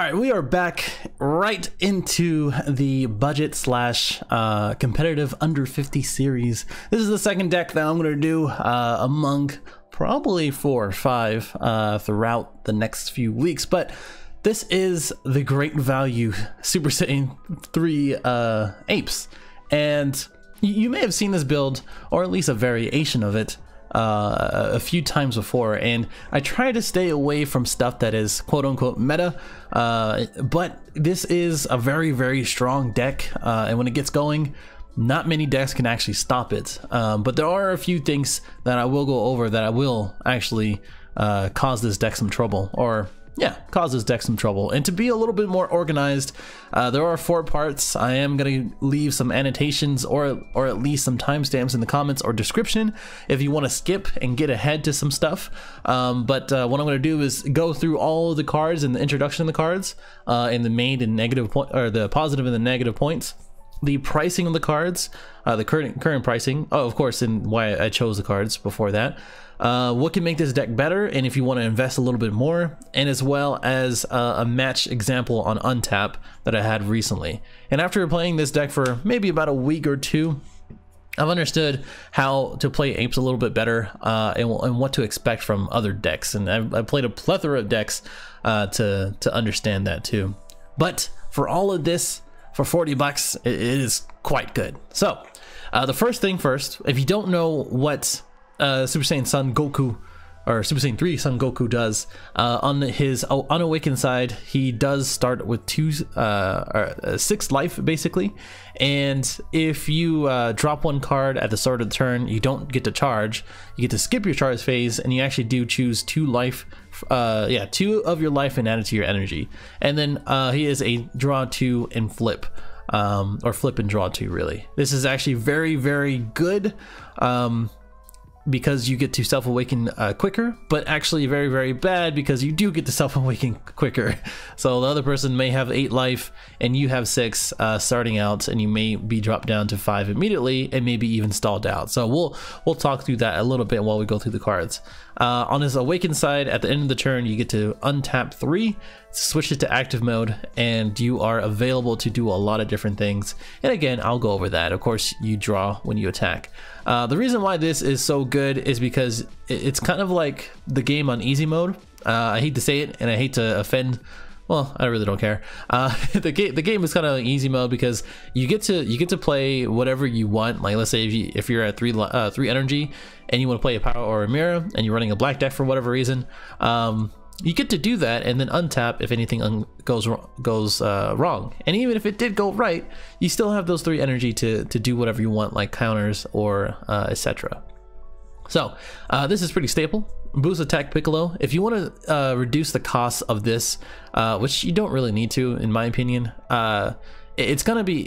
All right, we are back right into the budget slash competitive under 50 series. This is the second deck that I'm going to do among probably 4 or 5 throughout the next few weeks. But this is the great value Super Saiyan 3 Apes. And you may have seen this build, or at least a variation of it, a few times before, and I try to stay away from stuff that is quote-unquote meta, but this is a very strong deck, and when it gets going, not many decks can actually stop it. But there are a few things that I will go over that I will actually cause this deck some trouble, or yeah, causes deck some trouble. And to be a little bit more organized, there are 4 parts. I am going to leave some annotations or at least some timestamps in the comments or description if you want to skip and get ahead to some stuff. But what I'm going to do is go through all of the cards and the introduction of the cards, and the main and negative point, or the positive and the negative points, the pricing of the cards, the current pricing, oh, of course, and why I chose the cards before that. What can make this deck better, and if you want to invest a little bit more, and as well as a match example on Untap that I had recently. And after playing this deck for maybe about a week or 2, I've understood how to play Apes a little bit better, and what to expect from other decks. And I've played a plethora of decks to understand that too. But for all of this, for 40 bucks, it is quite good. So the first thing first, if you don't know what Super Saiyan Son Goku, or Super Saiyan 3 Son Goku does, on his unawakened side, he does start with 6 life basically, and if you drop 1 card at the start of the turn, you don't get to charge. You get to skip your charge phase, and you actually do choose 2 life, 2 of your life and add it to your energy. And then he is a draw 2 and flip, or flip and draw 2 really. This is actually very good, because you get to self-awaken quicker, but actually very bad because you do get to self-awaken quicker. So the other person may have 8 life and you have 6 starting out, and you may be dropped down to 5 immediately and maybe even stalled out. So we'll talk through that a little bit while we go through the cards. On his awakened side, at the end of the turn, you get to untap 3, switch it to active mode, and you are available to do a lot of different things. And again, I'll go over that. Of course, you draw when you attack. The reason why this is so good is because it's kind of like the game on easy mode. I hate to say it, and I hate to offend. Well, I really don't care. The game is kind of easy mode because you get to play whatever you want. Like, let's say if you're at 3 energy and you want to play a power or a mirror, and you're running a black deck for whatever reason, you get to do that and then untap if anything goes wrong. And even if it did go right, you still have those 3 energy to do whatever you want, like counters or etc. So this is pretty staple. Boost attack Piccolo. If you want to reduce the cost of this, which you don't really need to, in my opinion, it's gonna be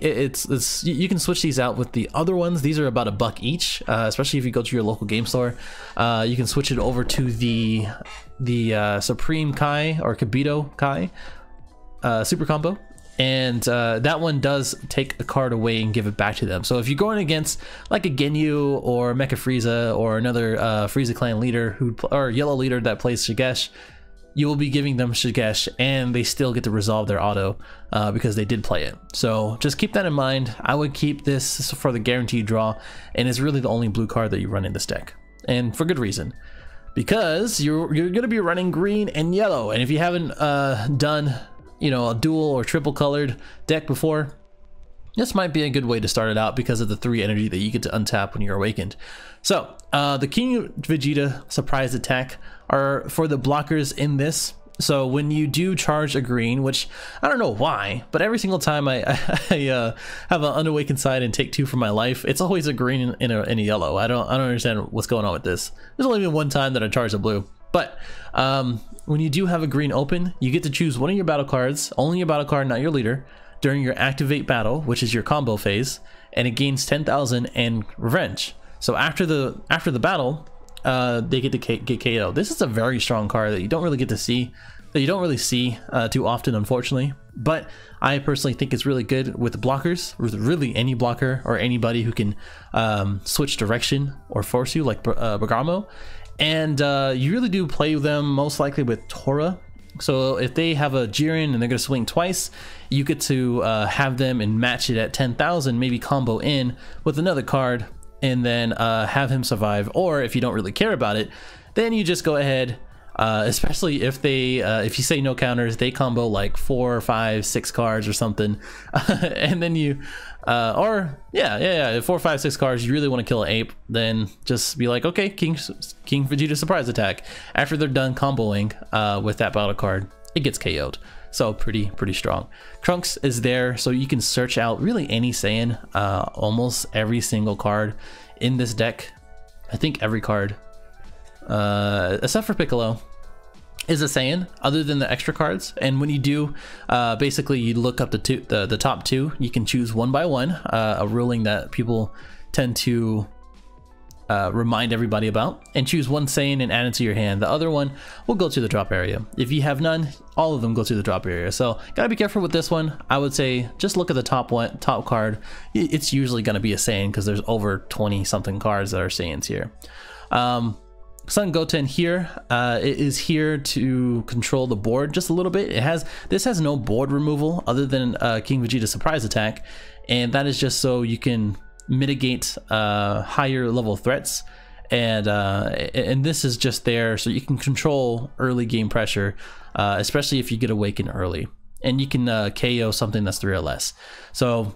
you can switch these out with the other ones. These are about $1 each, especially if you go to your local game store. You can switch it over to the Supreme Kai or Kibito Kai super combo, and that one does take a card away and give it back to them. So if you're going against like a Ginyu or Mecha Frieza or another Frieza clan leader or yellow leader that plays Shigesh, you will be giving them Shigesh, and they still get to resolve their auto because they did play it. So just keep that in mind. I would keep this for the guaranteed draw, and it's really the only blue card that you run in this deck, and for good reason, because you're going to be running green and yellow. And if you haven't done, you know, a dual or triple colored deck before, this might be a good way to start it out because of the 3 energy that you get to untap when you're awakened. So the King Vegeta surprise attack are for the blockers in this. So when you do charge a green, which I don't know why, but every single time I have an unawakened side and take 2 from my life, it's always a green and a yellow. I don't understand what's going on with this. There's only been 1 time that I charged a blue. But when you do have a green open, you get to choose one of your battle cards, only your battle card, not your leader, during your activate battle, which is your combo phase, and it gains 10,000 and revenge. So after the battle, they get to get KO. This is a very strong card that you don't really get to see, that you don't really see too often, unfortunately. But I personally think it's really good with the blockers, with really any blocker or anybody who can switch direction or force you, like Bergamo. And you really do play them most likely with Tora So if they have a Jiren and they're going to swing twice, you get to have them and match it at 10,000, maybe combo in with another card, and then have him survive. Or if you don't really care about it, then you just go ahead, especially if they if you say no counters, they combo like 4, 5, 6 cards or something, and then you or yeah 4, 5, 6 cards, you really want to kill an ape, then just be like, okay, King Vegeta surprise attack. After they're done comboing with that battle card, it gets KO'd. So pretty strong. Trunks is there, so you can search out really any Saiyan, almost every single card in this deck. I think every card, except for Piccolo, is a Saiyan, other than the extra cards. And when you do, basically you look up the top 2. You can choose one by one, a ruling that people tend to remind everybody about, and choose one Saiyan and add it to your hand. The other one will go to the drop area. If you have none, all of them go to the drop area. So gotta be careful with this one. I would say just look at the top card. It's usually gonna be a Saiyan because there's over 20 something cards that are Saiyans here. Son Goten here, it is here to control the board just a little bit. This has no board removal other than King Vegeta surprise attack, and that is just so you can mitigate higher level threats, and this is just there so you can control early game pressure, especially if you get awakened early, and you can KO something that's 3 or less. So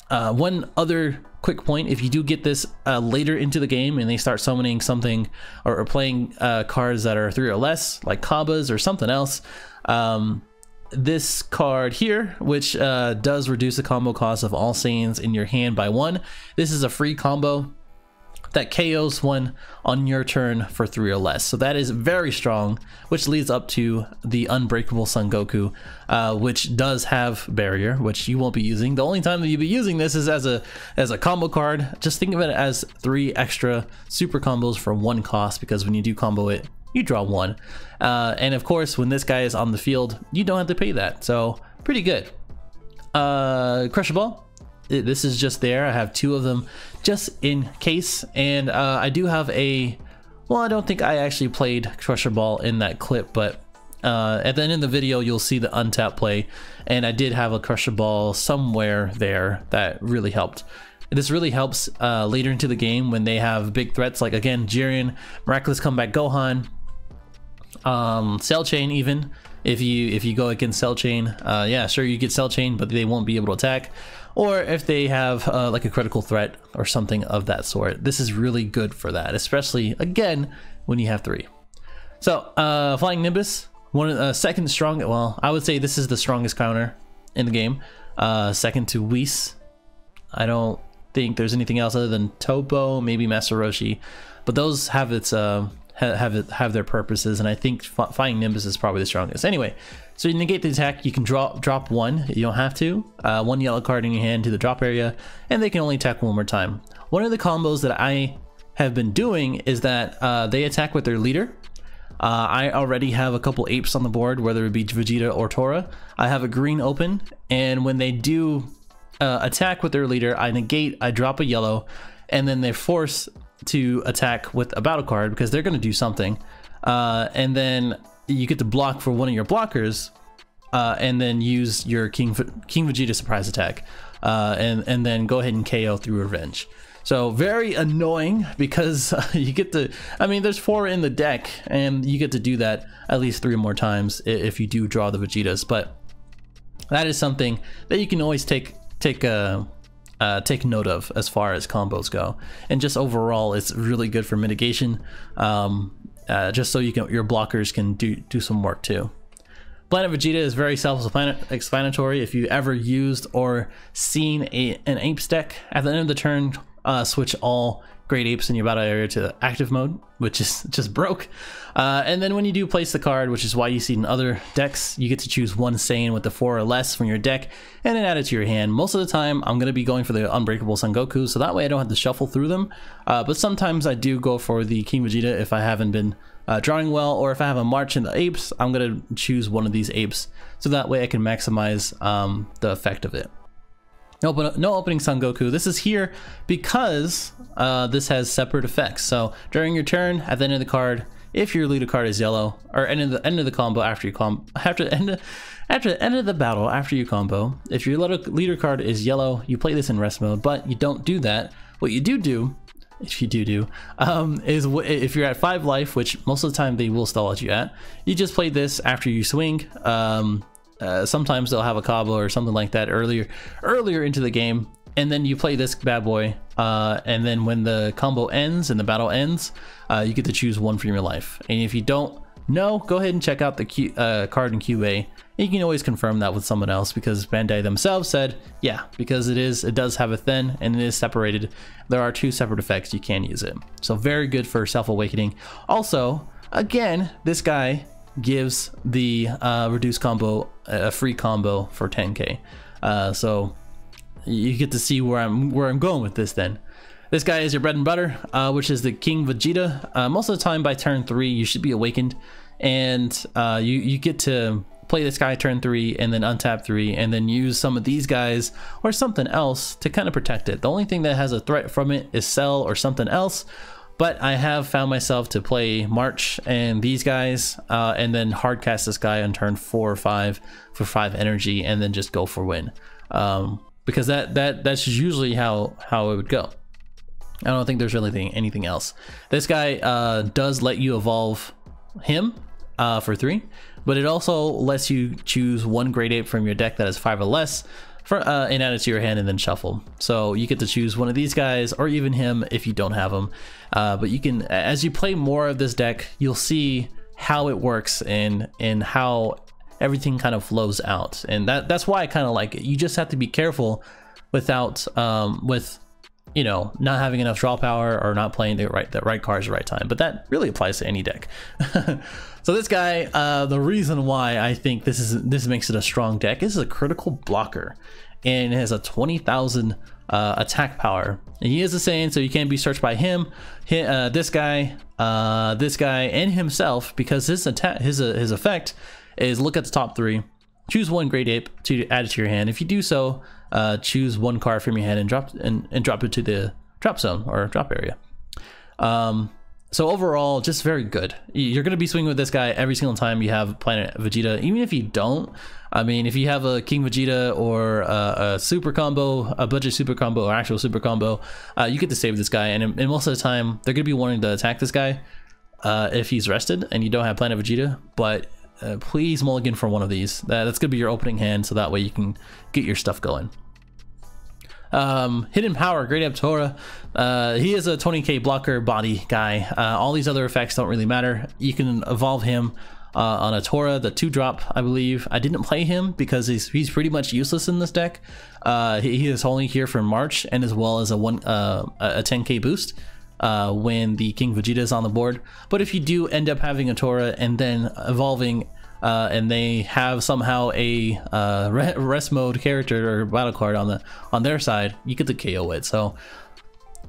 one other quick point, if you do get this later into the game and they start summoning something or playing cards that are 3 or less, like Kabbas or something else, this card here, which does reduce the combo cost of all Saiyans in your hand by 1. This is a free combo that KOs one on your turn for 3 or less. So that is very strong, which leads up to the Unbreakable Son Goku, which does have barrier, which you won't be using. The only time that you'll be using this is as a combo card. Just think of it as 3 extra super combos for 1 cost, because when you do combo it, you draw 1. And of course, when this guy is on the field, you don't have to pay that. So pretty good. Crusher Ball. This is just there. I have 2 of them just in case, and I do have well, I don't think I actually played Crusher Ball in that clip, but at the end of the video you'll see the untap play, and I did have a Crusher Ball somewhere there that really helped. This really helps later into the game when they have big threats, like again Jiren, Miraculous Comeback Gohan, Cell Chain. Even if you go against Cell Chain, yeah, sure, you get Cell Chain, but they won't be able to attack. Or if they have like a critical threat or something of that sort, this is really good for that, especially again when you have 3. So Flying Nimbus, second strong. Well, I would say this is the strongest counter in the game. Second to Whis. I don't think there's anything else other than Topo, maybe Master Roshi, but those have its have their purposes, and I think Flying Nimbus is probably the strongest. Anyway, so you negate the attack, you can drop 1, you don't have to. 1 yellow card in your hand to the drop area, and they can only attack 1 more time. One of the combos that I have been doing is that they attack with their leader. I already have a couple apes on the board, whether it be Vegeta or Tora. I have a green open, and when they do attack with their leader, I negate, I drop a yellow, and then they're forced to attack with a battle card because they're going to do something, and then you get to block for one of your blockers, and then use your King Vegeta surprise attack, and then go ahead and KO through revenge. So very annoying because you get to, I mean, there's 4 in the deck, and you get to do that at least 3 more times if you do draw the Vegetas. But that is something that you can always take note of as far as combos go, and just overall it's really good for mitigation, just so your blockers can do some work too. Planet Vegeta is very self-explanatory. If you ever used or seen an Apes deck, at the end of the turn, switch all great apes in your battle area to active mode, which is just broke. And then when you do place the card, which is why you see in other decks, you get to choose 1 Saiyan with the 4 or less from your deck and then add it to your hand. Most of the time I'm going to be going for the Unbreakable Son Goku, so that way I don't have to shuffle through them, but sometimes I do go for the King Vegeta if I haven't been drawing well, or if I have a march in the apes, I'm going to choose one of these apes, so that way I can maximize the effect of it. No opening Son Goku. This is here because this has separate effects. So during your turn, at the end of the card, if your leader card is yellow, or end of the combo after you after the end of the battle after you combo, if your leader card is yellow, you play this in rest mode. But you don't do that. What you do, if you do, is if you're at 5 life, which most of the time they will stall at you at, you just play this after you swing. Sometimes they'll have a combo or something like that earlier into the game, and then you play this bad boy, and then when the combo ends and the battle ends, you get to choose one from your life. And if you don't know, go ahead and check out the card in QA. You can always confirm that with someone else, because Bandai themselves said, yeah, because it does have a thin and it is separated, there are 2 separate effects, you can use it. So very good for self-awakening. Also, again, this guy gives the reduced combo a free combo for 10k. So you get to see where I'm going with this. Then this guy is your bread and butter, which is the King Vegeta. Most of the time by turn 3 you should be awakened, and you get to play this guy turn 3 and then untap 3 and then use some of these guys or something else to kind of protect it. The only thing that has a threat from it is Cell or something else, but I have found myself to play March and these guys, and then hard cast this guy on turn 4 or 5 for 5 energy and then just go for win, because that's usually how it would go. I don't think there's really anything else. This guy does let you evolve him for 3, but it also lets you choose 1 Great Ape from your deck that is 5 or less and add it to your hand and then shuffle. So you get to choose one of these guys or even him if you don't have him. But you can, as you play more of this deck, you'll see how it works and how everything kind of flows out. And that's why I kind of like it. You just have to be careful without you know, not having enough draw power or not playing the right cards at the right time. But that really applies to any deck. So this guy, the reason why I think this makes it a strong deck, this is a critical blocker, and it has a 20,000 attack power. And he is a Saiyan, so you can't be searched by him, this guy, and himself, because his effect is look at the top 3, choose 1 Great Ape to add it to your hand. If you do so, choose 1 card from your hand and drop it to the drop zone or drop area. So overall, just very good. You're going to be swinging with this guy every single time you have Planet Vegeta. Even if you don't, I mean, if you have a King Vegeta or a super combo, a budget super combo or actual super combo, you get to save this guy. And most of the time, they're going to be wanting to attack this guy if he's rested and you don't have Planet Vegeta. But please mulligan for one of these. That's going to be your opening hand, so that way you can get your stuff going. Hidden Power, Great Ape Tora. He is a 20k blocker body guy. All these other effects don't really matter. You can evolve him on a Tora, the 2-drop, I believe. I didn't play him because he's pretty much useless in this deck. He is only here for March, and as well as a 10k boost when the King Vegeta is on the board. But if you do end up having a Tora and then evolving, and they have somehow a rest mode character or battle card on their side, you get to KO it. So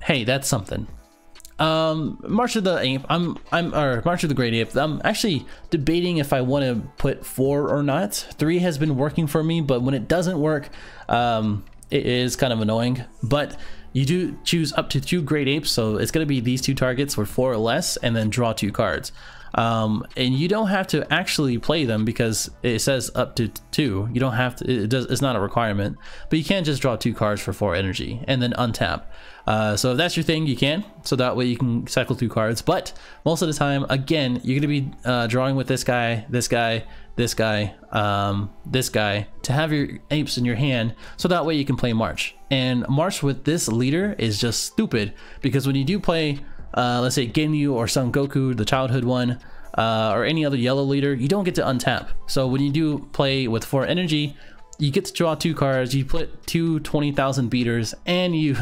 hey, that's something. March of the Ape, or March of the Great Ape, I'm actually debating if I want to put 4 or not. 3 has been working for me, but when it doesn't work, it is kind of annoying. But you do choose up to 2 Great Apes, so it's going to be these 2 targets with 4 or less, and then draw 2 cards. And you don't have to actually play them because it says up to 2. You don't have to, it's not a requirement, but you can just draw 2 cards for 4 energy and then untap. So if that's your thing, you can, so that way you can cycle through cards. But most of the time, again, you're going to be drawing with this guy, this guy, this guy, this guy, to have your apes in your hand, so that way you can play March. And March with this leader is just stupid, because when you do play let's say Ginyu or Son Goku, the childhood one, or any other yellow leader, you don't get to untap. So when you do play with 4 energy, you get to draw 2 cards, you put 2 20,000 beaters, and you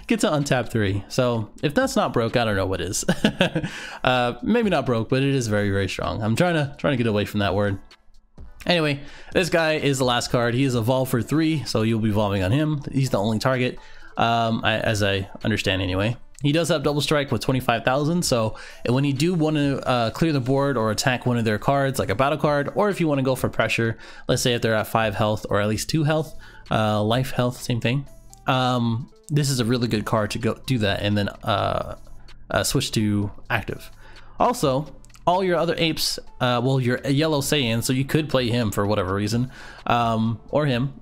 get to untap 3. So if that's not broke, I don't know what is. Maybe not broke, but it is very, very strong. I'm trying to get away from that word. Anyway, this guy is the last card. He is evolved for 3, so you'll be evolving on him. He's the only target, as I understand anyway. He does have double strike with 25,000, so when you do want to clear the board or attack one of their cards, like a battle card, or if you want to go for pressure, let's say if they're at 5 health or at least 2 health, life health, same thing. This is a really good card to go do that and then switch to active. Also, all your other apes, well, your yellow Saiyan, so you could play him for whatever reason, or him,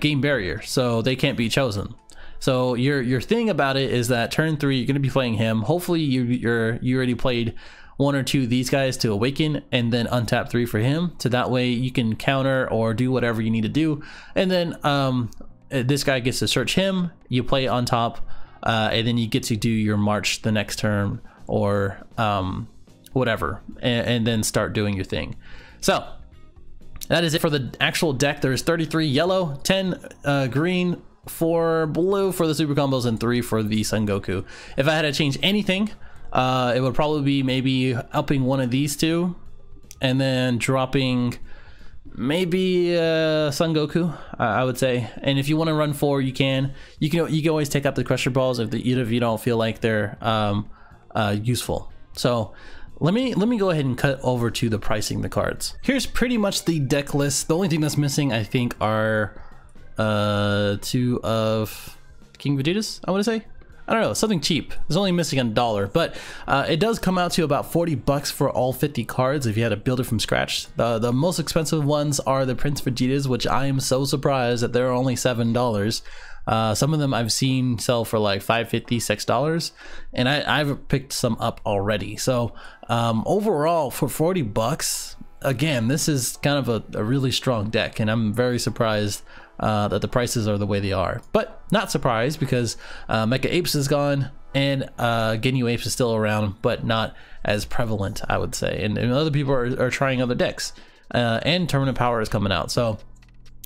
game barrier, so they can't be chosen. So your thing about it is that turn 3 you're going to be playing him. Hopefully you already played 1 or 2 of these guys to awaken, and then untap 3 for him, so that way you can counter or do whatever you need to do. And then this guy gets to search him, you play on top, and then you get to do your march the next turn, or whatever, and then start doing your thing. So that is it for the actual deck. There's 33 yellow, 10 green, 4 blue for the super combos, and 3 for the Son Goku. If I had to change anything, it would probably be maybe upping one of these two and then dropping maybe Son Goku, I would say. And if you want to run 4, you can always take out the Crusher Balls if you don't feel like they're useful. So let me go ahead and cut over to the pricing the cards. Here's pretty much the deck list. The only thing that's missing, I think, are 2 of King Vegeta's, I want to say. I don't know, something cheap. It's only missing $1, but it does come out to about 40 bucks for all 50 cards if you had to build it from scratch. The most expensive ones are the Prince Vegeta's, which I am so surprised that they're only $7. Some of them I've seen sell for like $5.50, $6, and I've picked some up already. So overall, for 40 bucks, again, this is kind of a really strong deck, and I'm very surprised that the prices are the way they are. But not surprised, because Mecha Apes is gone, and Ginyu Apes is still around, but not as prevalent, I would say. And other people are trying other decks, and Tournament Power is coming out. So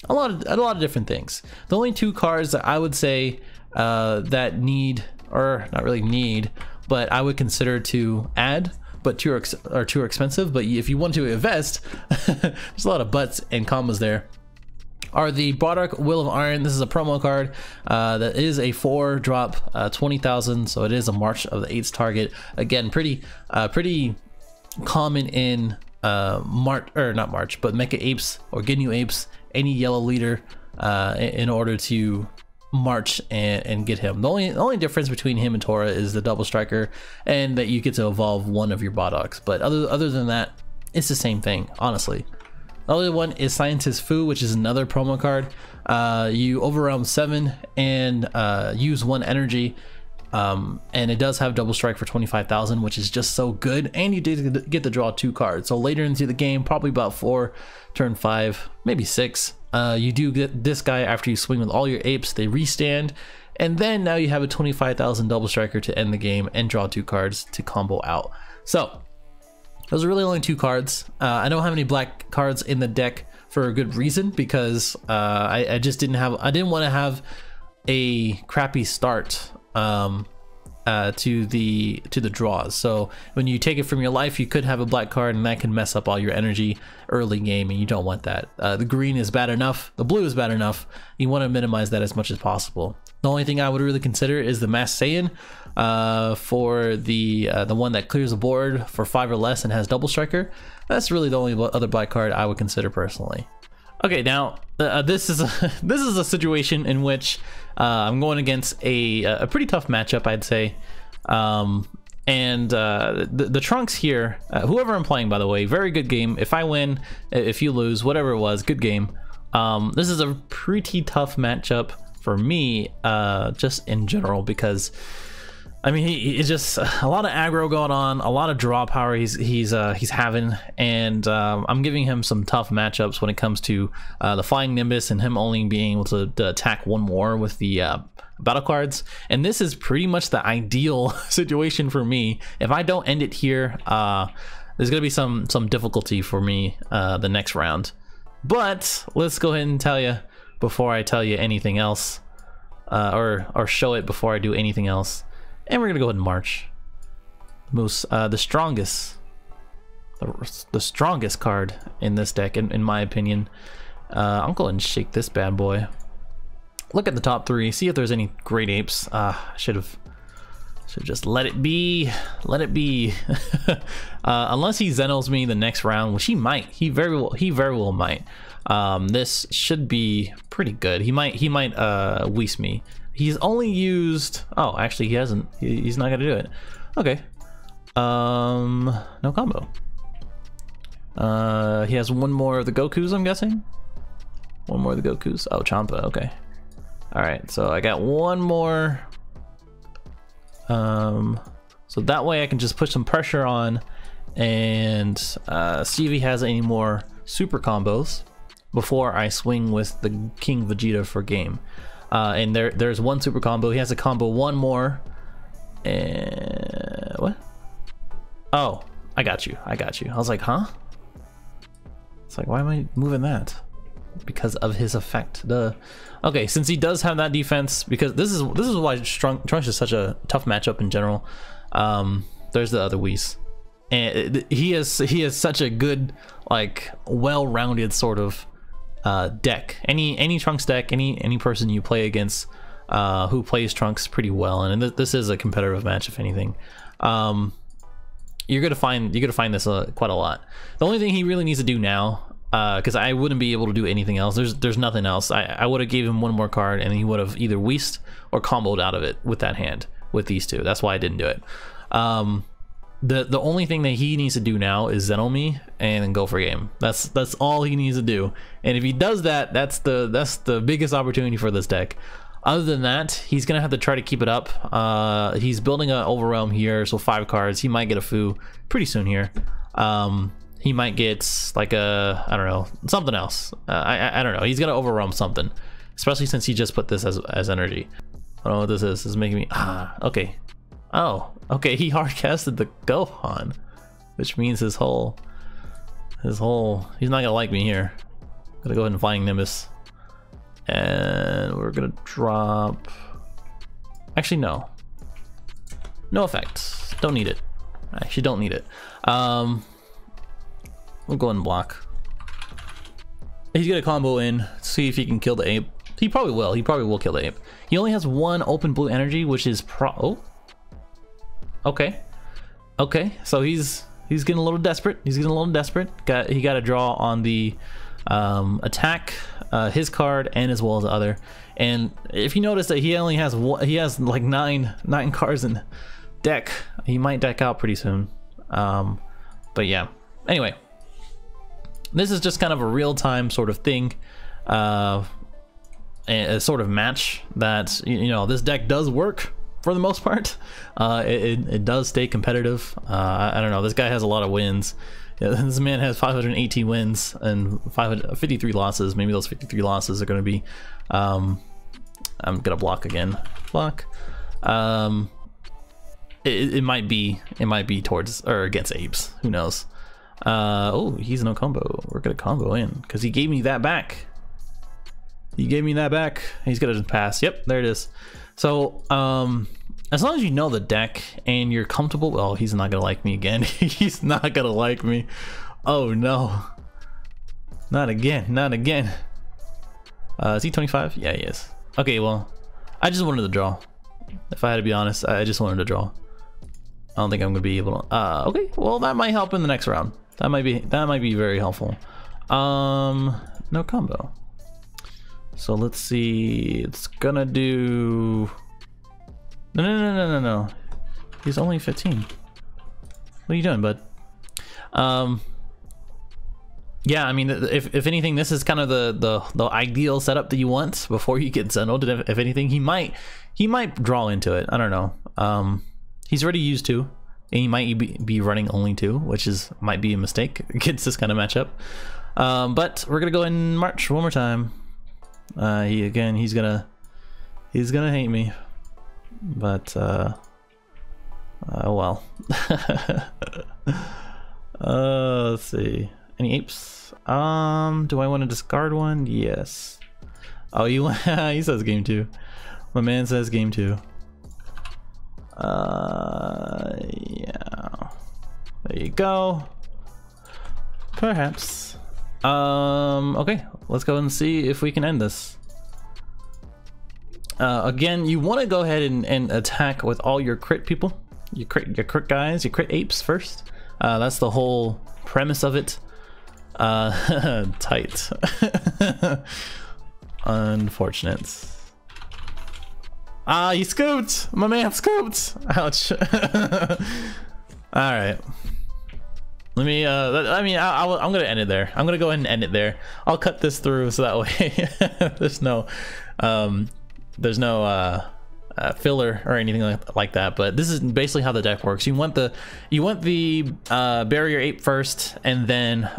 a lot of different things. The only 2 cards that I would say that need, or not really need, but I would consider to add, but too expensive, but if you want to invest, there's a lot of buts and commas there, are the Bardock Will of Iron. This is a promo card that is a 4-drop, 20,000, so it is a March of the 8's target. Again, pretty common in not March, but Mecha Apes or Ginyu Apes, any yellow leader, in order to march and get him. The only difference between him and Tora is the double striker, and that you get to evolve one of your Bardocks. But other than that, it's the same thing, honestly. The other one is Scientist Fu, which is another promo card. You overwhelm 7 and use 1 energy, and it does have double strike for 25,000, which is just so good. And you did get to draw 2 cards. So later into the game, probably about 4, turn 5, maybe 6, you do get this guy after you swing with all your apes. They restand, and then now you have a 25,000 double striker to end the game and draw 2 cards to combo out. So those are really only 2 cards. I don't have any black cards in the deck for a good reason, because I just didn't want to have a crappy start to the draws. So when you take it from your life, you could have a black card, and that can mess up all your energy early game, and you don't want that. The green is bad enough, the blue is bad enough. You want to minimize that as much as possible. The only thing I would really consider is the Masked Saiyan, for the one that clears the board for 5 or less and has double striker. That's really the only other black card I would consider personally. Okay, now this is a situation in which I'm going against a pretty tough matchup, I'd say. And the Trunks here, whoever I'm playing, by the way, very good game. If I win, if you lose, whatever it was, good game. This is a pretty tough matchup for me, just in general, because I mean, it's just a lot of aggro going on, a lot of draw power he's having, and I'm giving him some tough matchups when it comes to the Flying Nimbus and him only being able to attack 1 more with the battle cards. And this is pretty much the ideal situation for me. If I don't end it here, there's gonna be some difficulty for me the next round. But let's go ahead and tell you before I tell you anything else, or show it before I do anything else. And we're gonna go ahead and march. The strongest card in this deck, in my opinion. I'll go ahead and shake this bad boy. Look at the top 3, see if there's any great apes. Should have just let it be. Let it be. Unless he Zenos me the next round, which he might. He very well might. This should be pretty good. He might Whis me. He's only used, oh, actually he hasn't. He's not gonna do it. Okay. No combo. He has one more of the Gokus, I'm guessing. One more of the Gokus. Oh, Champa, okay. Alright, so I got one more. So that way I can just put some pressure on and see if he has any more super combos before I swing with the King Vegeta for game. And there's one super combo. He has a combo one more. And what? Oh, I got you. I was like, huh? It's like, why am I moving that? Because of his effect. Duh. Okay, since he does have that defense, because this is why Trunks is such a tough matchup in general. There's the other Whis, and he is such a good, like, well-rounded sort of deck. Any Trunks deck, any person you play against who plays Trunks pretty well, and this is a competitive match if anything. You're gonna find this quite a lot. The only thing he really needs to do now, because I wouldn't be able to do anything else. There's nothing else. I would have gave him one more card, and he would have either Whist or comboed out of it with that hand with these two. That's why I didn't do it. The only thing that he needs to do now is Zeno me and then go for game. That's all he needs to do. And if he does that, that's the biggest opportunity for this deck. Other than that, he's gonna have to try to keep it up. He's building an Overwhelm here, so 5 cards. He might get a Fu pretty soon here. He might get like a, I don't know, something else. I don't know. He's gonna overwhelm something, especially since he just put this as energy. I don't know what this is. This is making me okay. Oh, okay. He hard casted the Gohan, which means his whole he's not gonna like me here. Gonna go ahead and Flying Nimbus, and we're gonna drop. Actually, no effect. Don't need it. I actually don't need it. We'll go ahead and block. He's gonna combo in, see if he can kill the ape. He probably will. He probably will kill the ape. He only has one open blue energy, which is oh. Okay. Okay. So he's getting a little desperate. He got to draw on the attack, his card, and as well as the other. And if you notice that he only has he has like nine cards in deck. He might deck out pretty soon. But yeah. Anyway. This is just kind of a real-time sort of thing, a sort of match that, you know, this deck does work for the most part. It does stay competitive. I don't know, this guy has a lot of wins. Yeah, this man has 518 wins and 553 losses. Maybe those 53 losses are going to be, I'm gonna block again. Block. It might be towards or against Apes. Who knows? Oh, he's no combo. We're gonna combo in because he gave me that back. He's gonna pass. Yep, there it is. So as long as you know the deck and you're comfortable, well, he's not gonna like me again. He's not gonna like me. Oh no, not again. Is he 25? Yeah, he is. Okay, well, I just wanted to draw. If I had to be honest, I just wanted to draw. I don't think I'm gonna be able to. Okay, well, that might help in the next round. That might be very helpful. No combo. So let's see. It's gonna do. No. He's only 15. What are you doing, bud? Yeah, I mean, if anything, this is kind of the ideal setup that you want before you get Zenoed. If anything, he might draw into it. I don't know. He's already used 2, and he might be running only 2, which might be a mistake against this kind of matchup. But we're gonna go and march one more time. He's gonna hate me, but oh well. Let's see. Any apes? Do I want to discard one? Yes. Oh, he says game 2. My man says game 2. Yeah. There you go. Perhaps. Okay, let's go and see if we can end this. Again, you want to go ahead and attack with all your crit people, your crit guys, your crit apes first. That's the whole premise of it. Tight. Unfortunate. He scooped! My man scooped! Ouch. All right. Let me, I mean, I'm gonna end it there. I'm gonna go ahead and end it there. I'll cut this through so that way there's no filler or anything like that. But this is basically how the deck works. You want the barrier ape first, and then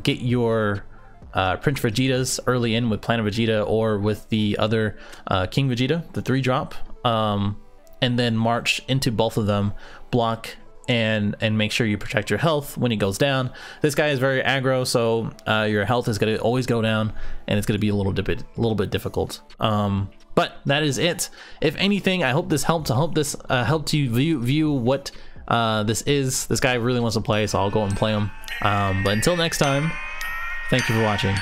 get your Prince Vegetas early in with Planet Vegeta or with the other King Vegeta, the 3-drop, and then march into both of them, block, and make sure you protect your health when he goes down. This guy is very aggro, so your health is gonna always go down, and it's gonna be a little bit difficult. But that is it. If anything, I hope this helped. I hope this helped you view what this is. This guy really wants to play, so I'll go and play him. But until next time, thank you for watching.